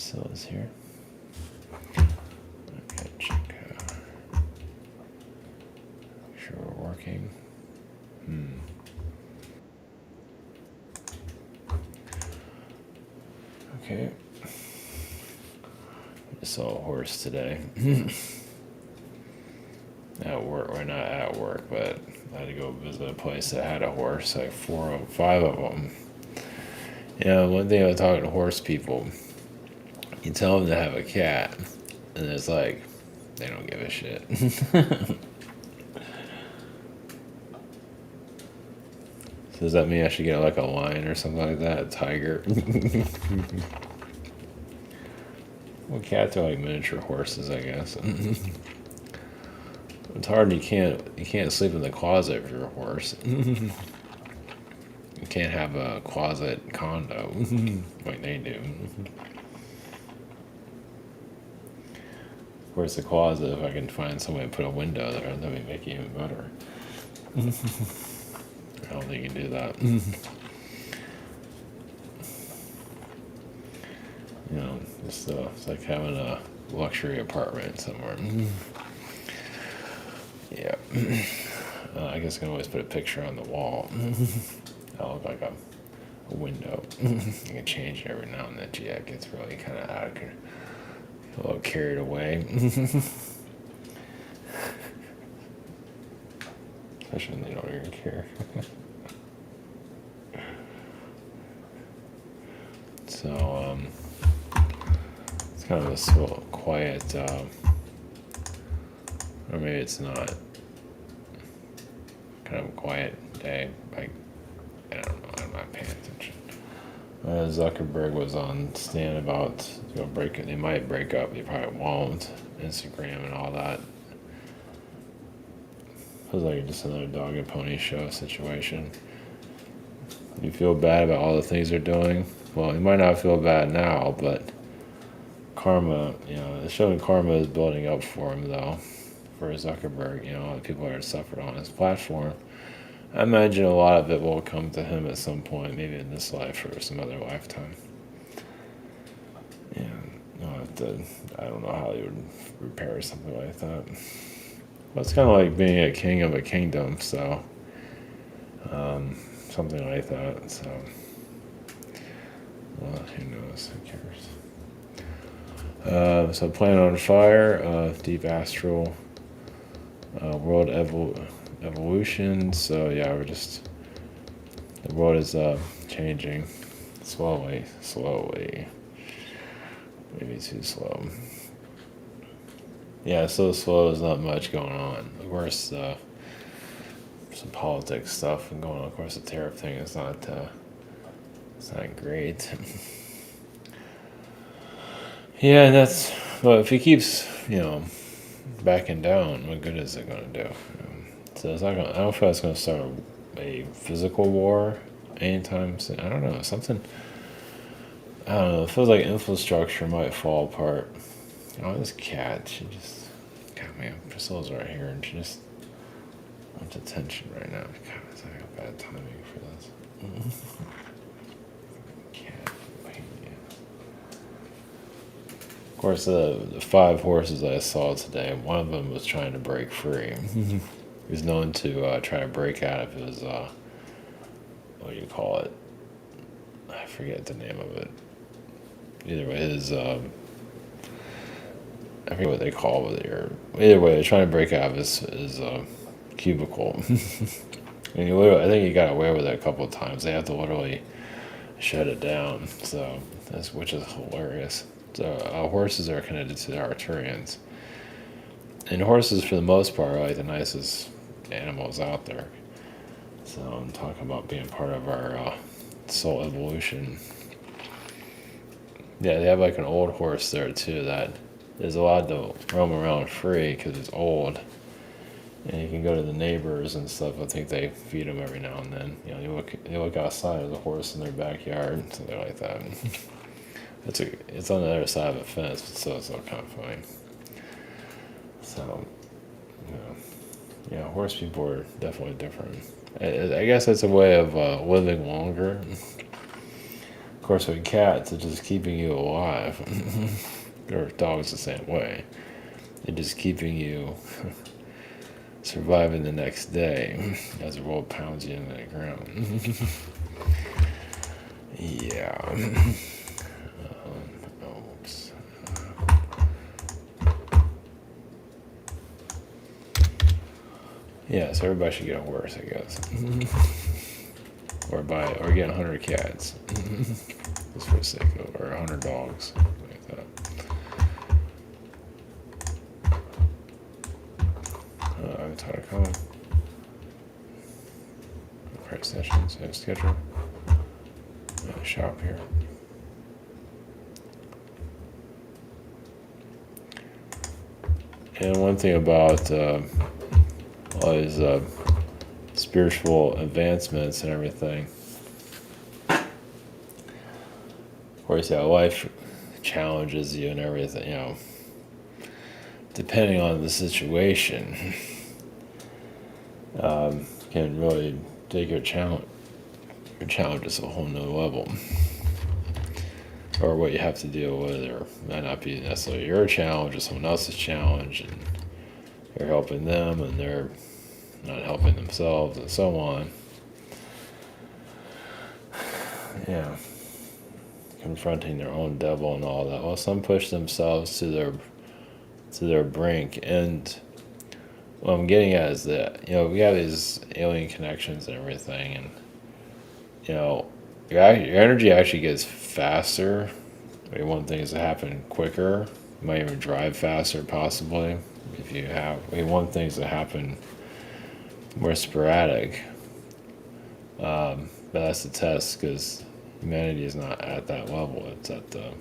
still is here. Okay, check. Make sure we're working. Okay. I saw a horse today. At work, we're not at work, but I had to go visit a place that had a horse, like 4 or 5 of them. One thing about talking to horse people, you tell them to have a cat, and it's like, they don't give a shit. So does that mean I should get like a lion or something like that? A tiger? Well, cats are like miniature horses, I guess. It's hard. You can't sleep in the closet if you're a horse. You can't have a closet condo like they do. Of course, the closet, if I can find some way to put a window there, that would make it even better. I don't think you can do that. It's like having a luxury apartment somewhere. Yeah. I guess I can always put a picture on the wall. That'll look like a window. You can change it every now and then. Yeah, it gets really kind of out of control. A little carried away. Especially when they don't even care. So, it's kind of a slow, quiet, or maybe it's not. Kind of a quiet day. I don't know. I'm not paying attention. Zuckerberg was on stand about break it. They might break up. They probably won't. Instagram and all that. Feels like just another dog and pony show situation. You feel bad about all the things they're doing. Well, you might not feel bad now, but karma. It's showing karma is building up for him though. For Zuckerberg, all the people that are suffered on his platform. I imagine a lot of it will come to him at some point, maybe in this life or some other lifetime. I don't know how he would repair something like that. Well, it's kind of like being a king of a kingdom, so something like that. So, well, who knows? Who cares? So, Planet on Fire, Deep Astral, World Evolution. So yeah, the world is changing slowly, maybe too slow. Yeah, so slow. There's not much going on. Of course, some politics stuff and going on. Of course, the tariff thing is not great. Yeah, and well, if he keeps backing down, what good is it going to do? So it's not going. I don't know if that's going to start a physical war anytime soon. I don't know. Something. I don't know. It feels like infrastructure might fall apart. This cat. She just. God, man, Priscilla's right here, and she just wants attention right now. God, it's like a bad timing for this. Cat. Of course, the 5 horses I saw today, one of them was trying to break free. He was known to try to break out of his, what do you call it? I forget the name of it. Either way, I forget what they call it. Either way, they're trying to break out of his cubicle. And I think he got away with it a couple of times. They have to literally shut it down. So which is hilarious. So horses are connected to the Arcturians. And horses, for the most part, are like the nicest animals out there. So I'm talking about being part of our soul evolution. Yeah, they have like an old horse there too that is allowed to roam around free because it's old. And you can go to the neighbors and stuff. I think they feed them every now and then. You look outside of the horse in their backyard, something like that. It's on the other side of a fence, so it's all kind of funny. So, horse people are definitely different. I guess it's a way of living longer. Of course, with cats, it's just keeping you alive. Or dogs the same way. They're just keeping you surviving the next day as the world pounds you into the ground. Yeah. Oops. Yeah, so everybody should get a horse, I guess. Or get 100 cats. Just for the sake of it. Or 100 dogs. Like that. Avatar.com. Price sessions, schedule. Shop here. And one thing about all these spiritual advancements and everything, of course, yeah, life challenges you and everything, depending on the situation, can really take your challenges to a whole new level. Or what you have to deal with, or might not be necessarily your challenge or someone else's challenge, and you're helping them and they're not helping themselves, and so on. Yeah. Confronting their own devil and all that. Well, some push themselves to their brink, and what I'm getting at is that, we have these alien connections and everything, and, your energy actually gets faster. I mean, one thing is to happen quicker. You might even drive faster, possibly, if you have. One thing is to happen more sporadic. But that's the test, because humanity is not at that level. It's at the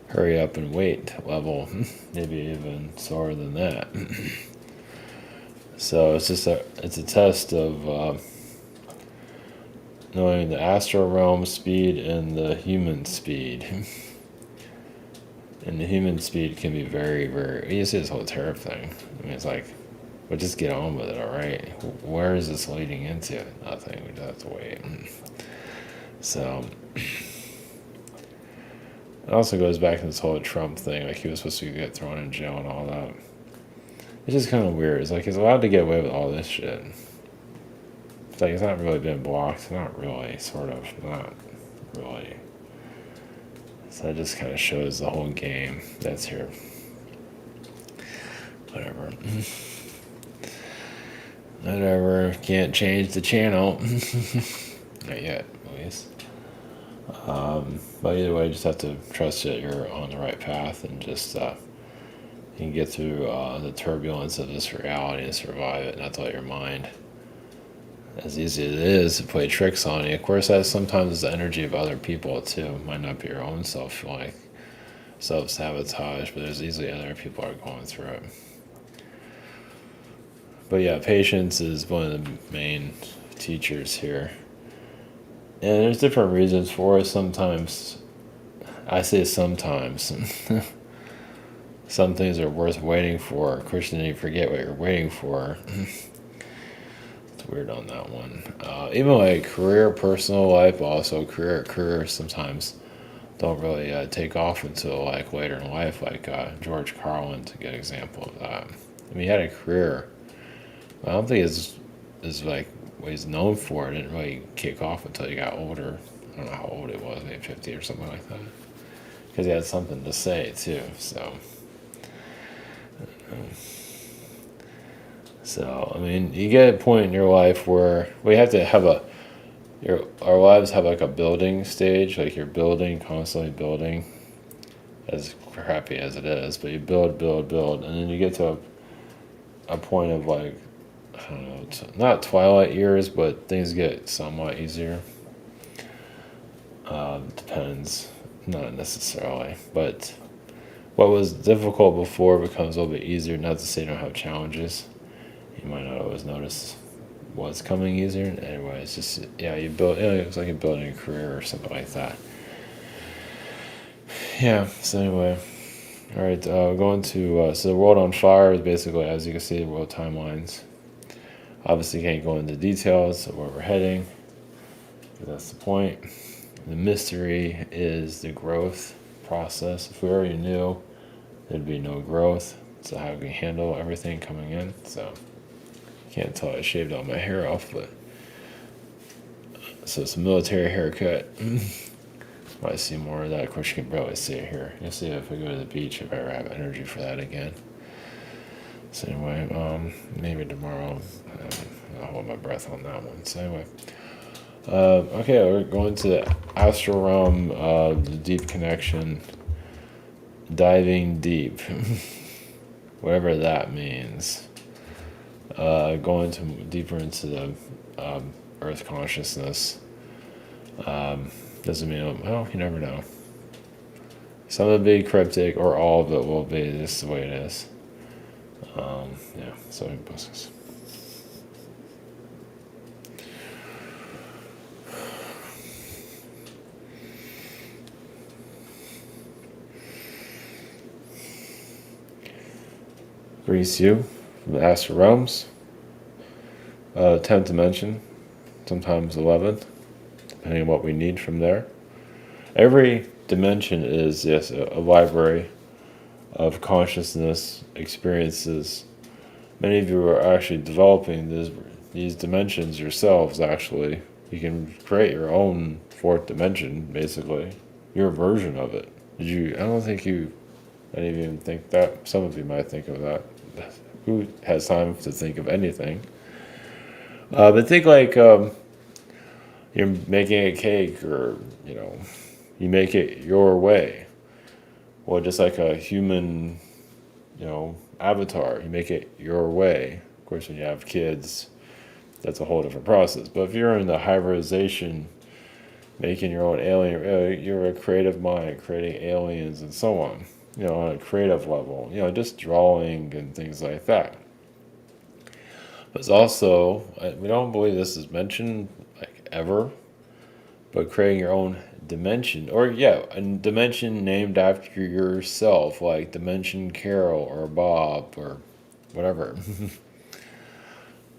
hurry up and wait level, maybe even slower than that. So it's a test of knowing the astral realm speed and the human speed. And the human speed can be very, very... You see this whole tariff thing. I mean, it's like, well, just get on with it, all right? Where is this leading into? Nothing. We just have to wait. So... It also goes back to this whole Trump thing. Like, he was supposed to get thrown in jail and all that. It's just kind of weird. It's like he's allowed to get away with all this shit. It's like, it's not really been blocked. Not really, sort of. Not really. So that just kind of shows the whole game that's here. Whatever. Whatever. Can't change the channel. Not yet, at least. But either way, you just have to trust that you're on the right path, and just you can get through the turbulence of this reality and survive it, not to let your mind, as easy as it is to play tricks on you. Of course, that sometimes is the energy of other people too. It might not be your own self-sabotage, but there's easily other people are going through it. But yeah, patience is one of the main teachers here. And there's different reasons for it. Sometimes, I say sometimes, some things are worth waiting for. Of course, then you forget what you're waiting for. It's weird on that one. Even like career, personal life, also career sometimes don't really take off until like later in life. Like George Carlin's a good example of that. I mean, he had a career. I don't think it's like what he's known for. It didn't really kick off until he got older. I don't know how old he was, maybe 50 or something like that. Because he had something to say too. So I mean, you get a point in your life where we have to have our lives have like a building stage, like you're constantly building, as crappy as it is, but you build, and then you get to a point of like, I don't know, it's not twilight years, but things get somewhat easier. Depends, not necessarily, but what was difficult before becomes a little bit easier. Not to say you don't have challenges. You might not always notice what's coming easier. Anyway, it's just, you build, it's like you're building a career or something like that. Yeah, so anyway. All right, going to, so the world on fire is basically, as you can see, the world timelines. Obviously, can't go into details of where we're heading. That's the point. the mystery is the growth process. If we already knew, there'd be no growth. So how we handle everything coming in. So can't tell I shaved all my hair off, but so it's a military haircut. Might see more of that. Of course, you can barely see it here. You'll see if we go to the beach if I ever have energy for that again. So anyway, maybe tomorrow. I'll hold my breath on that one. So anyway, okay, we're going to the astral realm, the deep connection, diving deep, whatever that means. Going deeper into the Earth consciousness. Doesn't mean, well, you never know. Some of it will be cryptic, or all of it will be just the way it is. Yeah, so many buses. Grease you from the astral realms. 10th dimension, sometimes 11th, depending on what we need from there. Every dimension is, yes, a library of consciousness experiences. Many of you are actually developing these dimensions yourselves, actually. You can create your own fourth dimension, basically. Your version of it. I don't think you, I didn't even think that. Some of you might think of that. Who has time to think of anything? But think like you're making a cake, or, you make it your way. Well, just like a human, avatar, you make it your way. Of course, when you have kids, that's a whole different process. But if you're in the hybridization, making your own alien, you're a creative mind, creating aliens and so on, on a creative level, just drawing and things like that. But it's also, we don't believe this is mentioned, like, ever, but creating your own dimension, or a dimension named after yourself, like Dimension Carol or Bob or whatever,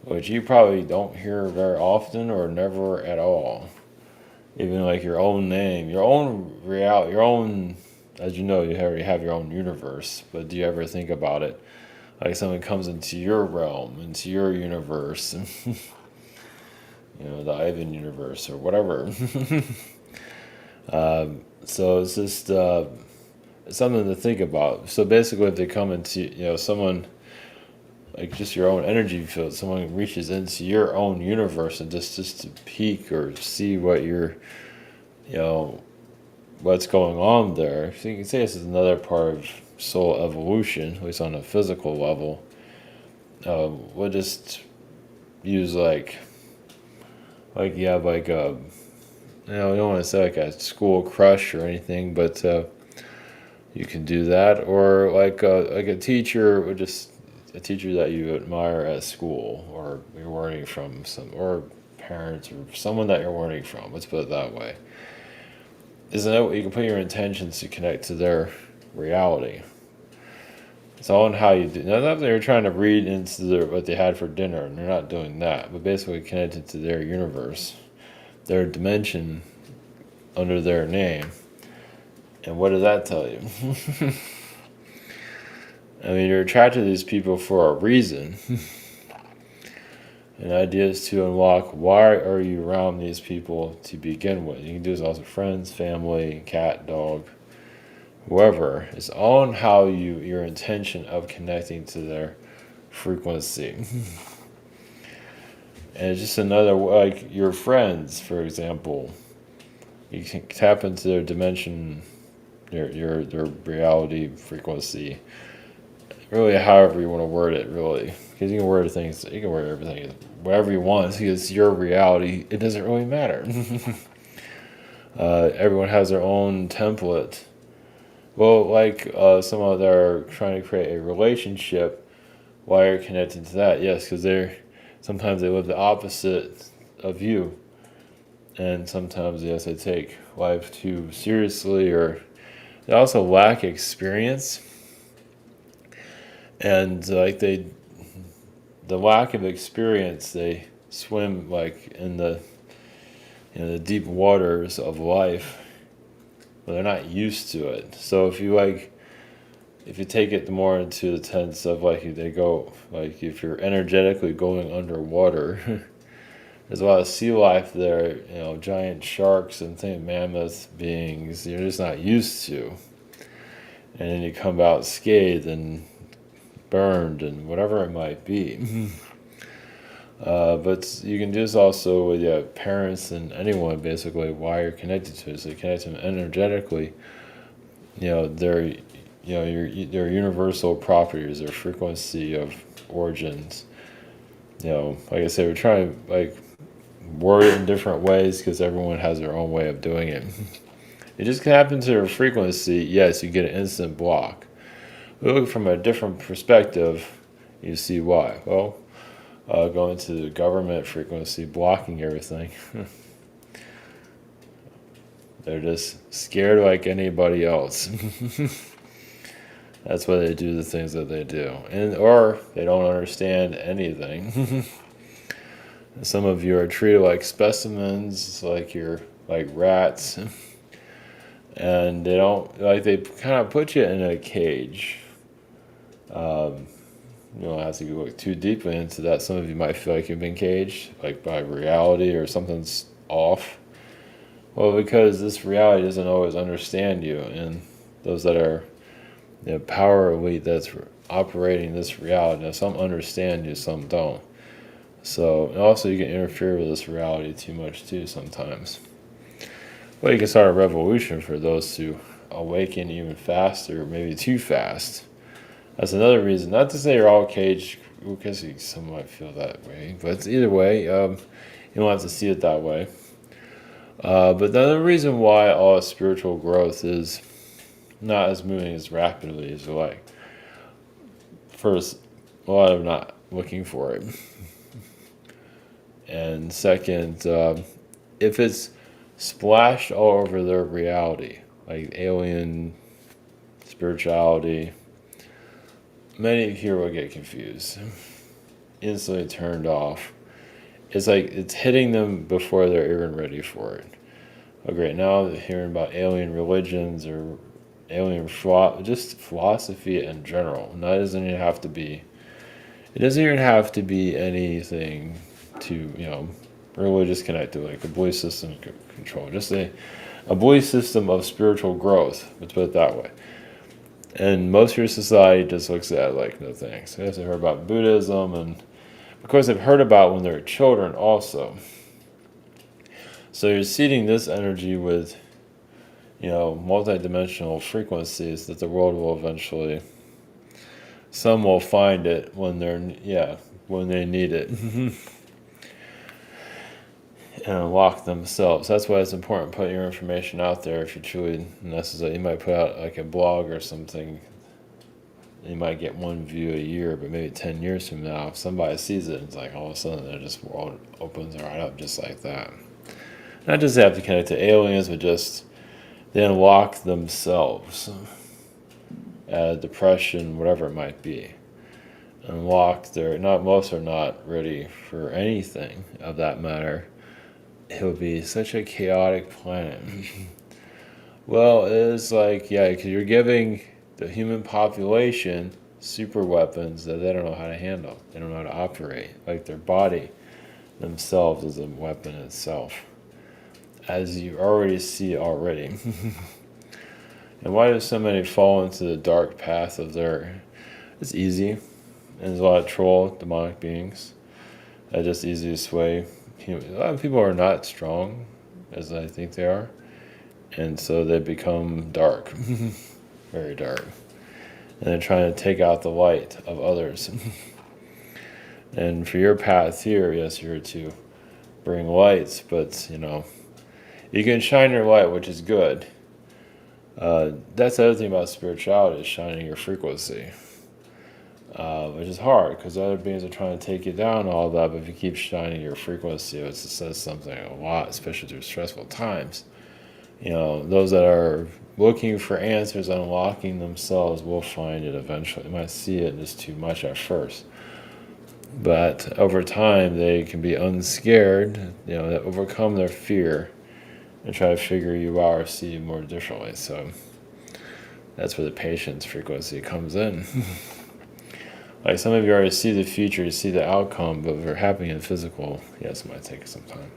which you probably don't hear very often or never at all. Even like your own name, your own reality, your own, as you know, you already have your own universe, but do you ever think about it? Like someone comes into your realm, into your universe, the Ivan universe or whatever. So it's just something to think about. So basically, if they come into, someone, like just your own energy field, someone reaches into your own universe and just to peek or see what you're, what's going on there. So you can say this is another part of soul evolution, at least on a physical level. We'll just use like you have like a, I don't want to say like a school crush or anything, but you can do that, or like a teacher, or just a teacher that you admire at school, or you're learning from or parents, or someone that you're learning from. Let's put it that way. Isn't that what you can put your intentions to connect to their reality? It's all in how you do. Not that they're trying to read into what they had for dinner, and they're not doing that, but basically connected to their universe, their dimension under their name. And what does that tell you? I mean, you're attracted to these people for a reason. And the idea is to unlock, why are you around these people to begin with? You can do this also friends, family, cat, dog, whoever. It's all in how your intention of connecting to their frequency. And it's just another, like your friends, for example. You can tap into their dimension, their reality frequency. Really, however you want to word it, really. Because you can word everything whatever you want, because it's your reality. It doesn't really matter. Everyone has their own template. Well, like someone that are trying to create a relationship, why are you connected to that? Yes, because sometimes they live the opposite of you. And sometimes, yes, they take life too seriously, or they also lack experience. And like the lack of experience, they swim like in the the deep waters of life, well, they're not used to it. So if you take it more into the sense of they go, if you're energetically going underwater, there's a lot of sea life there, giant sharks and mammoth beings you're just not used to. And then you come out scathed and burned and whatever it might be. But you can do this also with parents and anyone, basically, why you're connected to it. So you connect them energetically, they're their universal properties, their frequency of origins. Like I said, we're trying to word it in different ways because everyone has their own way of doing it. It just happens to their frequency. Yes, you get an instant block. We look from a different perspective, you see why. Well, going to the government frequency, blocking everything. They're just scared like anybody else. That's why they do the things that they do. Or they don't understand anything. Some of you are treated like specimens, like you're like rats. And they don't, they kind of put you in a cage. You don't have to go too deeply into that. Some of you might feel like you've been caged, by reality or something's off. Well, because this reality doesn't always understand you, and those that are the power elite that's operating this reality. Now, some understand you, some don't. So, and also you can interfere with this reality too much too sometimes. Well, you can start a revolution for those to awaken even faster, maybe too fast. That's another reason. Not to say you're all caged, because some might feel that way. But either way, you don't have to see it that way. But the other reason why all spiritual growth is not as moving as rapidly as you like. First, a lot of not looking for it. And second, if it's splashed all over their reality, like alien spirituality, many here will get confused, instantly turned off. It's it's hitting them before they're even ready for it. Oh, great, now they're hearing about alien religions or alien just philosophy in general. And that doesn't even have to be, it doesn't even have to be anything to, religious connected, like a belief system control. Just a belief system of spiritual growth, let's put it that way. And most of your society just looks at it like, no thanks. They have heard about Buddhism, and of course they've heard about when they're children also. So you're seeding this energy with, multidimensional frequencies that the world will eventually, some will find it when they need it. And unlock themselves. That's why it's important to put your information out there if you truly necessary. You might put out a blog or something. You might get one view a year, but maybe 10 years from now, if somebody sees it, it's all of a sudden the world opens right up just like that. Not just have to connect to aliens, but just they unlock themselves. Depression, whatever it might be. Unlock most are not ready for anything of that matter. It would be such a chaotic planet. Well, it's because you're giving the human population super weapons that they don't know how to handle. They don't know how to operate. Their body themselves is a weapon itself, as you already see already. And why do so many fall into the dark path of it's easy. And there's a lot of troll, demonic beings that just easily sway. A lot of people are not strong as I think they are, and so they become dark, very dark, and they're trying to take out the light of others. And for your path here, yes, you're to bring lights, but you can shine your light, which is good. That's the other thing about spirituality, is shining your frequency. Which is hard because other beings are trying to take you down and all that, but if you keep shining your frequency, it says something a lot, especially through stressful times. Those that are looking for answers, unlocking themselves, will find it eventually. You might see it as too much at first. But over time, they can be unscared, they overcome their fear and try to figure you out or see you more differently. So that's where the patience frequency comes in. Like some of you already see the future, you see the outcome, but if you're happening in physical, yes, it might take some time.